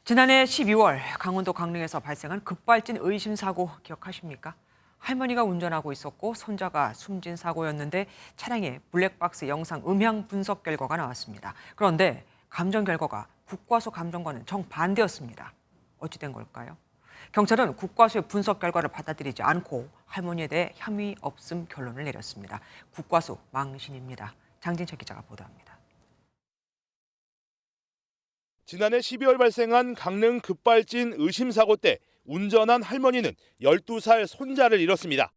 지난해 12월 강원도 강릉에서 발생한 급발진 의심 사고 기억하십니까? 할머니가 운전하고 있었고 손자가 숨진 사고였는데 차량의 블랙박스 영상 음향 분석 결과가 나왔습니다. 그런데 감정 결과가 국과수 감정과는 정반대였습니다. 어찌 된 걸까요? 경찰은 국과수의 분석 결과를 받아들이지 않고 할머니에 대해 혐의 없음 결론을 내렸습니다. 국과수 망신입니다. 장진철 기자가 보도합니다. 지난해 12월 발생한 강릉 급발진 의심 사고 때 운전한 할머니는 12살 손자를 잃었습니다.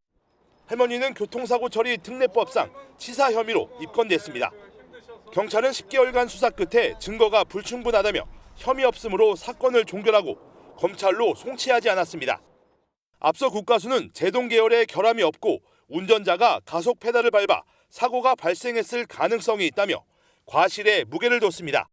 할머니는 교통사고 처리 특례법상 치사 혐의로 입건됐습니다. 경찰은 10개월간 수사 끝에 증거가 불충분하다며 혐의 없음으로 사건을 종결하고 검찰로 송치하지 않았습니다. 앞서 국과수는 제동 계열에 결함이 없고 운전자가 가속 페달을 밟아 사고가 발생했을 가능성이 있다며 과실에 무게를 뒀습니다.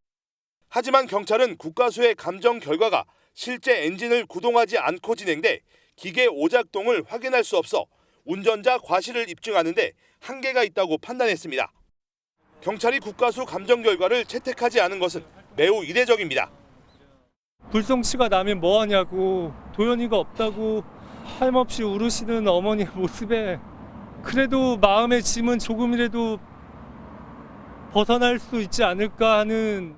하지만 경찰은 국과수의 감정 결과가 실제 엔진을 구동하지 않고 진행돼 기계 오작동을 확인할 수 없어 운전자 과실을 입증하는 데 한계가 있다고 판단했습니다. 경찰이 국과수 감정 결과를 채택하지 않은 것은 매우 이례적입니다. 불송치가 나면 뭐하냐고, 도연이가 없다고 할멈없이 울으시는 어머니의 모습에 그래도 마음의 짐은 조금이라도 벗어날 수 있지 않을까 하는.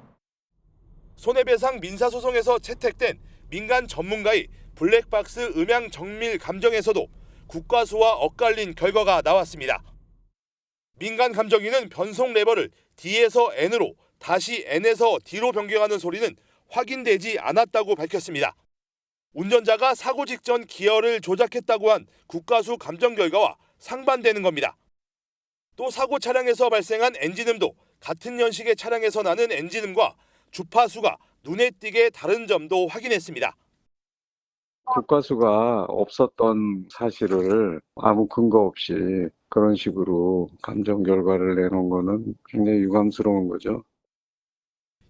손해배상 민사소송에서 채택된 민간 전문가의 블랙박스 음향 정밀 감정에서도 국과수와 엇갈린 결과가 나왔습니다. 민간 감정인은 변속 레버를 D에서 N으로 다시 N에서 D로 변경하는 소리는 확인되지 않았다고 밝혔습니다. 운전자가 사고 직전 기어를 조작했다고 한 국과수 감정 결과와 상반되는 겁니다. 또 사고 차량에서 발생한 엔진음도 같은 연식의 차량에서 나는 엔진음과 주파수가 눈에 띄게 다른 점도 확인했습니다. 국과수가 없었던 사실을 아무 근거 없이 그런 식으로 감정 결과를 내놓은 거는 굉장히 유감스러운 거죠.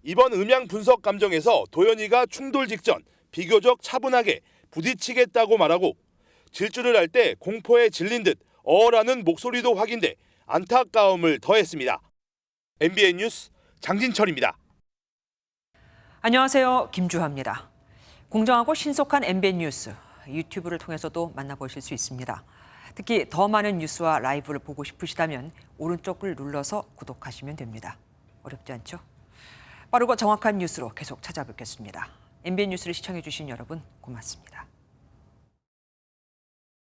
이번 음향 분석 감정에서 도연이가 충돌 직전 비교적 차분하게 부딪히겠다고 말하고 질주를 할 때 공포에 질린 듯 어라는 목소리도 확인돼 안타까움을 더했습니다. MBN 뉴스 장진철입니다. 안녕하세요. 김주하입니다. 공정하고 신속한 MBN 뉴스, 유튜브를 통해서도 만나보실 수 있습니다. 특히 더 많은 뉴스와 라이브를 보고 싶으시다면 오른쪽을 눌러서 구독하시면 됩니다. 어렵지 않죠? 빠르고 정확한 뉴스로 계속 찾아뵙겠습니다. MBN 뉴스를 시청해주신 여러분 고맙습니다.